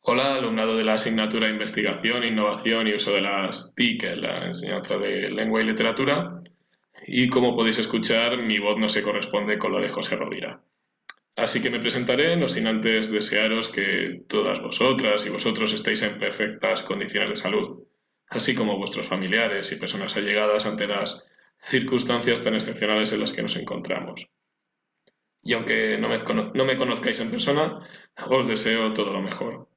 Hola, alumnado de la asignatura Investigación, Innovación y Uso de las TIC en la enseñanza de Lengua y Literatura. Y como podéis escuchar, mi voz no se corresponde con la de José Rovira. Así que me presentaré, no sin antes desearos que todas vosotras y vosotros estéis en perfectas condiciones de salud, así como vuestros familiares y personas allegadas ante las circunstancias tan excepcionales en las que nos encontramos. Y aunque no me conozcáis en persona, os deseo todo lo mejor.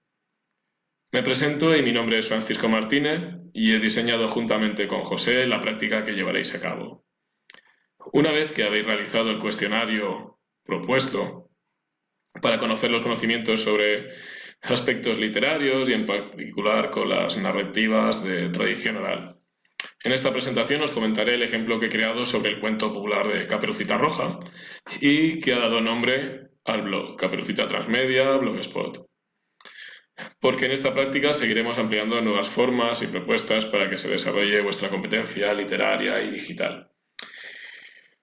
Me presento y mi nombre es Francisco Martínez y he diseñado juntamente con José la práctica que llevaréis a cabo. Una vez que habéis realizado el cuestionario propuesto para conocer los conocimientos sobre aspectos literarios y en particular con las narrativas de tradición oral. En esta presentación os comentaré el ejemplo que he creado sobre el cuento popular de Caperucita Roja y que ha dado nombre al blog Caperucita Transmedia Blogspot, porque en esta práctica seguiremos ampliando nuevas formas y propuestas para que se desarrolle vuestra competencia literaria y digital.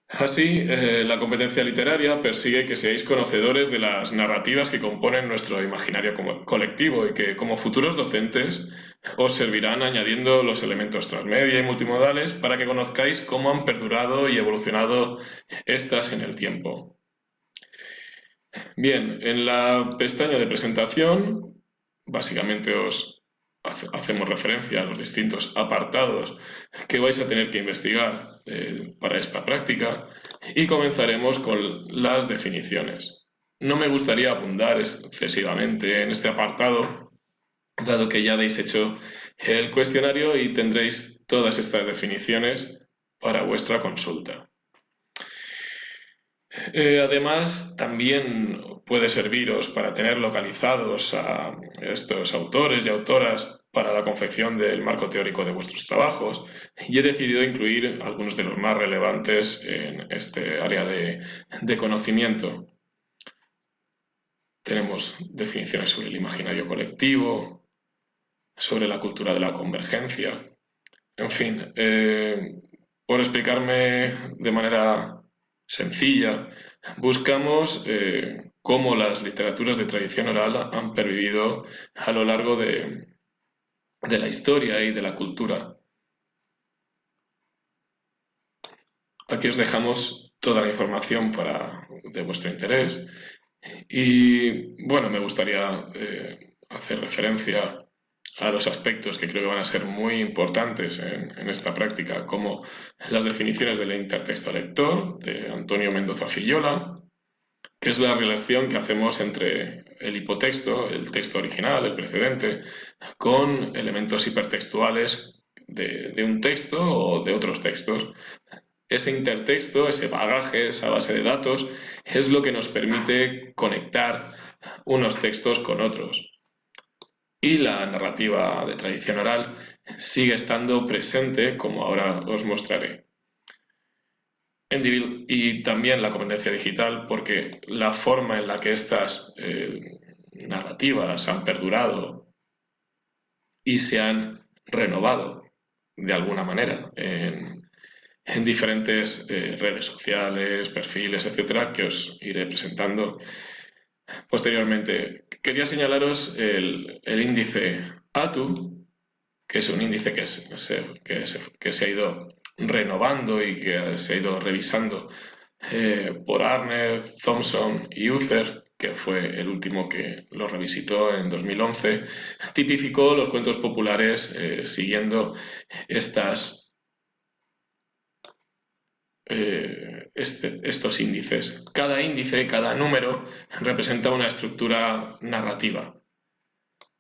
Así, la competencia literaria persigue que seáis conocedores de las narrativas que componen nuestro imaginario colectivo y que, como futuros docentes, os servirán añadiendo los elementos transmedia y multimodales para que conozcáis cómo han perdurado y evolucionado estas en el tiempo. Bien, en la pestaña de presentación básicamente os hacemos referencia a los distintos apartados que vais a tener que investigar para esta práctica y comenzaremos con las definiciones. No me gustaría abundar excesivamente en este apartado, dado que ya habéis hecho el cuestionario y tendréis todas estas definiciones para vuestra consulta. Además, también puede serviros para tener localizados a estos autores y autoras para la confección del marco teórico de vuestros trabajos, y he decidido incluir algunos de los más relevantes en este área de conocimiento. Tenemos definiciones sobre el imaginario colectivo, sobre la cultura de la convergencia, en fin, por explicarme de manera sencilla, buscamos cómo las literaturas de tradición oral han pervivido a lo largo de la historia y de la cultura. Aquí os dejamos toda la información de vuestro interés y bueno, me gustaría hacer referencia a los aspectos que creo que van a ser muy importantes en esta práctica, como las definiciones del intertexto lector de Antonio Mendoza Fillola, que es la relación que hacemos entre el hipotexto, el texto original, el precedente, con elementos hipertextuales de un texto o de otros textos. Ese intertexto, ese bagaje, esa base de datos, es lo que nos permite conectar unos textos con otros. Y la narrativa de tradición oral sigue estando presente, como ahora os mostraré. Y también la competencia digital, porque la forma en la que estas narrativas han perdurado y se han renovado de alguna manera en diferentes redes sociales, perfiles, etcétera, que os iré presentando posteriormente. Quería señalaros el índice ATU, que es un índice que se ha ido renovando y que se ha ido revisando por Arnett, Thompson y Uther, que fue el último que lo revisitó en 2011, tipificó los cuentos populares siguiendo estos índices. Cada índice, cada número, representa una estructura narrativa.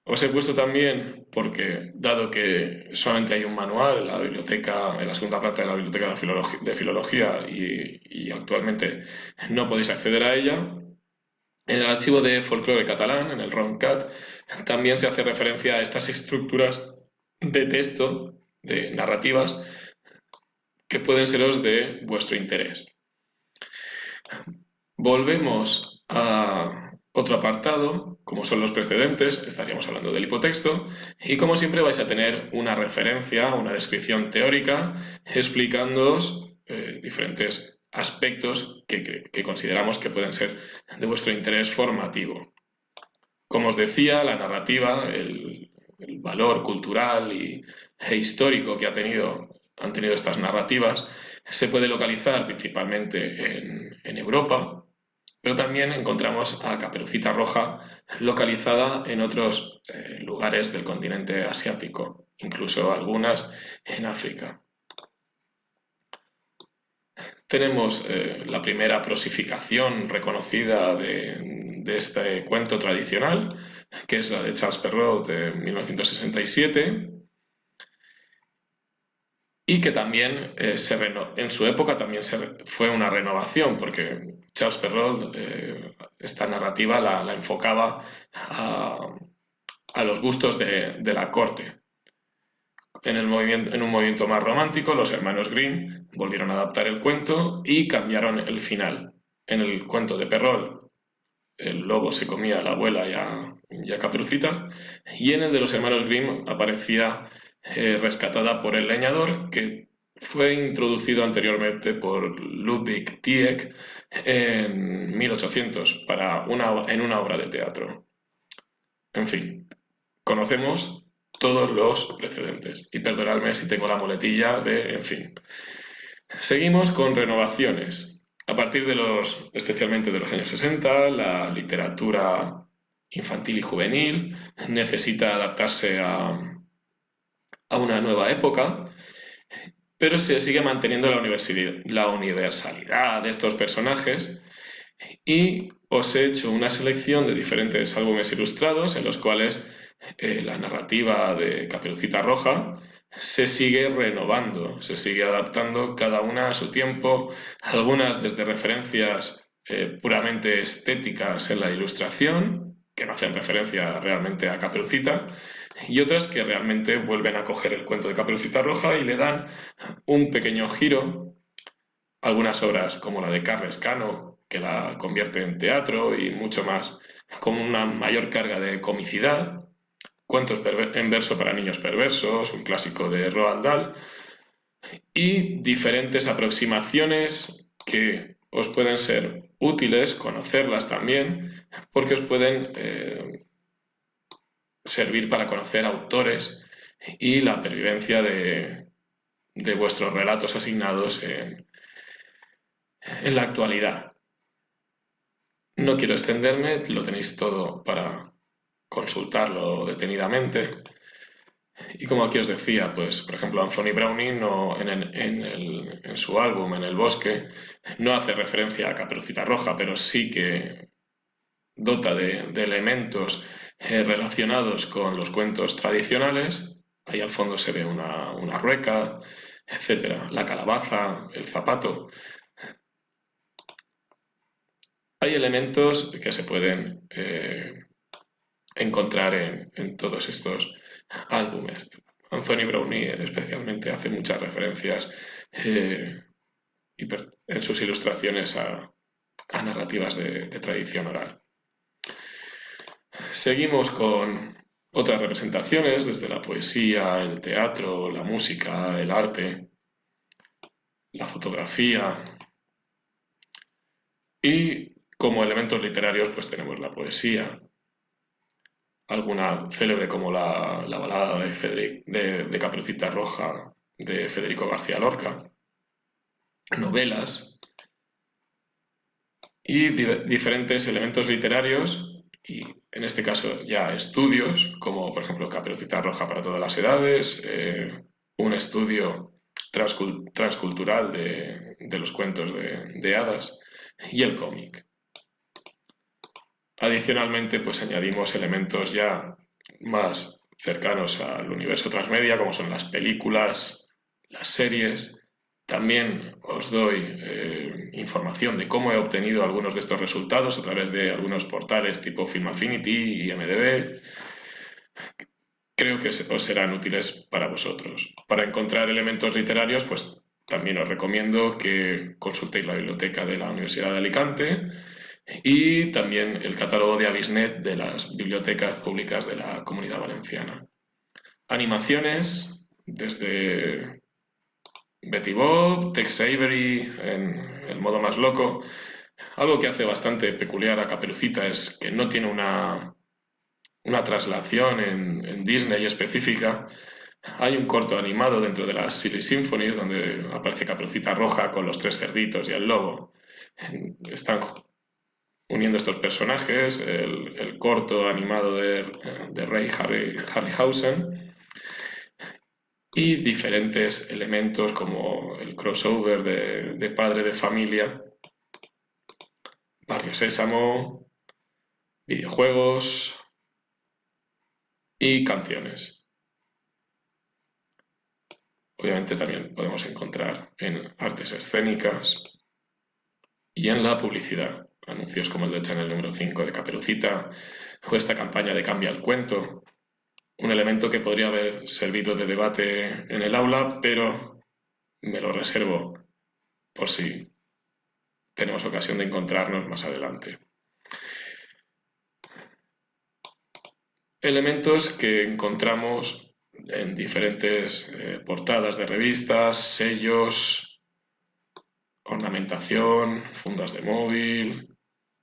Os he puesto también, porque dado que solamente hay un manual en la biblioteca, en la segunda planta de la biblioteca de filología y actualmente no podéis acceder a ella, en el archivo de folclore catalán, en el ROMCAT, también se hace referencia a estas estructuras de texto, de narrativas, que pueden seros de vuestro interés. Volvemos a otro apartado, como son los precedentes, estaríamos hablando del hipotexto, y como siempre vais a tener una referencia, una descripción teórica, explicándoos diferentes aspectos que consideramos que pueden ser de vuestro interés formativo. Como os decía, la narrativa, el valor cultural e histórico que han tenido estas narrativas, se puede localizar principalmente en Europa, pero también encontramos a Caperucita Roja localizada en otros lugares del continente asiático, incluso algunas en África. Tenemos la primera prosificación reconocida de este cuento tradicional, que es la de Charles Perrault de 1967, y que también en su época también fue una renovación, porque Charles Perrault esta narrativa la enfocaba a los gustos de la corte. En un movimiento más romántico, los hermanos Grimm volvieron a adaptar el cuento y cambiaron el final. En el cuento de Perrault, el lobo se comía a la abuela y a Caperucita, y en el de los hermanos Grimm aparecía rescatada por el leñador, que fue introducido anteriormente por Ludwig Tieck en 1800 en una obra de teatro. En fin, conocemos todos los precedentes. Y perdonadme si tengo la muletilla de, en fin. Seguimos con renovaciones. A partir especialmente de los años 60, la literatura infantil y juvenil necesita adaptarse a una nueva época, pero se sigue manteniendo la universalidad de estos personajes, y os he hecho una selección de diferentes álbumes ilustrados en los cuales la narrativa de Caperucita Roja se sigue renovando, se sigue adaptando cada una a su tiempo, algunas desde referencias puramente estéticas en la ilustración, que no hacen referencia realmente a Caperucita, y otras que realmente vuelven a coger el cuento de Caperucita Roja y le dan un pequeño giro. Algunas obras como la de Carles Cano, que la convierte en teatro, y mucho más, con una mayor carga de comicidad. Cuentos en verso para niños perversos, un clásico de Roald Dahl, y diferentes aproximaciones que os pueden ser útiles, conocerlas también, porque os pueden servir para conocer autores y la pervivencia de vuestros relatos asignados en la actualidad. No quiero extenderme, lo tenéis todo para consultarlo detenidamente. Y como aquí os decía, pues por ejemplo Anthony Browning en su álbum En el bosque no hace referencia a Caperucita Roja, pero sí que dota de elementos relacionados con los cuentos tradicionales. Ahí al fondo se ve una rueca, etcétera, la calabaza, el zapato. Hay elementos que se pueden encontrar en todos estos álbumes. Anthony Brownie especialmente hace muchas referencias en sus ilustraciones a narrativas de tradición oral. Seguimos con otras representaciones, desde la poesía, el teatro, la música, el arte, la fotografía, y como elementos literarios pues tenemos la poesía, alguna célebre como la balada de Caperucita Roja de Federico García Lorca, novelas y diferentes elementos literarios, y en este caso ya estudios, como por ejemplo Caperucita Roja para todas las edades, un estudio transcultural de los cuentos de hadas y el cómic. Adicionalmente, pues añadimos elementos ya más cercanos al universo transmedia, como son las películas, las series. También os doy información de cómo he obtenido algunos de estos resultados a través de algunos portales tipo Film Affinity y IMDb. Creo que os serán útiles para vosotros. Para encontrar elementos literarios, pues también os recomiendo que consultéis la biblioteca de la Universidad de Alicante y también el catálogo de Avisnet de las bibliotecas públicas de la Comunidad Valenciana. Animaciones, desde Betty Boop, Tex Avery en el modo más loco. Algo que hace bastante peculiar a Caperucita es que no tiene una una traslación en Disney específica. Hay un corto animado dentro de las Silly Symphonies donde aparece Caperucita Roja con los 3 cerditos y el lobo. Están uniendo estos personajes, el corto animado de Ray Harryhausen y diferentes elementos como el crossover de Padre de Familia, Barrio Sésamo, videojuegos y canciones. Obviamente también podemos encontrar en artes escénicas y en la publicidad, anuncios como el del Channel número 5 de Caperucita o esta campaña de Cambia el cuento, un elemento que podría haber servido de debate en el aula, pero me lo reservo por si tenemos ocasión de encontrarnos más adelante. Elementos que encontramos en diferentes portadas de revistas, sellos, ornamentación, fundas de móvil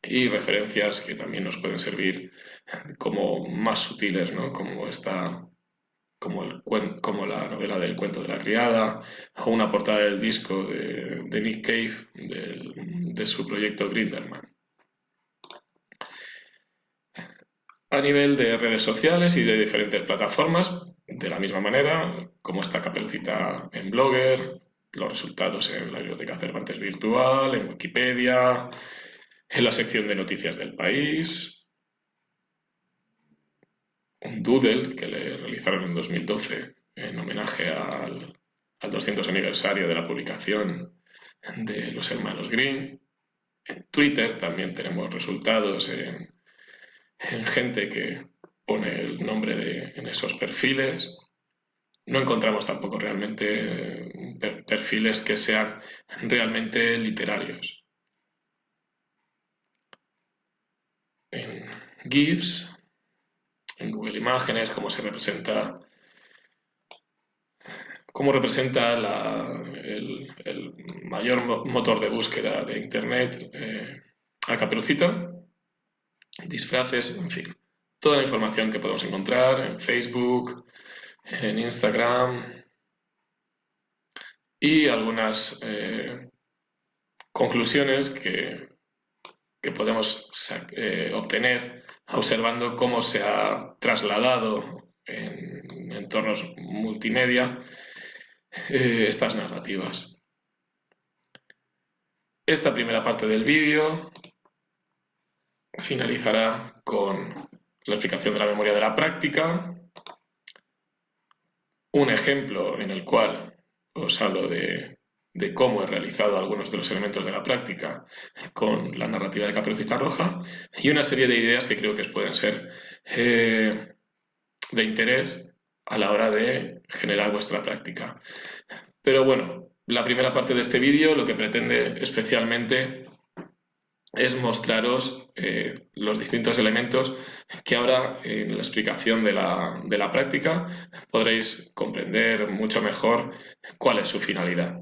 y referencias que también nos pueden servir como más sutiles, ¿no? Como la novela del cuento de la criada o una portada del disco de Nick Cave de su proyecto Grindelman. A nivel de redes sociales y de diferentes plataformas, de la misma manera, como esta Caperucita en Blogger, los resultados en la Biblioteca Cervantes Virtual, en Wikipedia, en la sección de noticias del país, un doodle que le realizaron en 2012 en homenaje al 200 aniversario de la publicación de los hermanos Grimm. En Twitter también tenemos resultados en gente que pone el nombre en esos perfiles. No encontramos tampoco realmente perfiles que sean realmente literarios. En GIFs, en Google Imágenes, cómo representa el mayor motor de búsqueda de Internet a Caperucita, disfraces, en fin, toda la información que podemos encontrar en Facebook, en Instagram y algunas conclusiones que podemos obtener observando cómo se ha trasladado en entornos multimedia estas narrativas. Esta primera parte del vídeo finalizará con la explicación de la memoria de la práctica, un ejemplo en el cual os hablo de cómo he realizado algunos de los elementos de la práctica con la narrativa de Caperucita Roja y una serie de ideas que creo que os pueden ser de interés a la hora de generar vuestra práctica. Pero bueno, la primera parte de este vídeo lo que pretende especialmente es mostraros los distintos elementos que ahora en la explicación de la práctica podréis comprender mucho mejor cuál es su finalidad.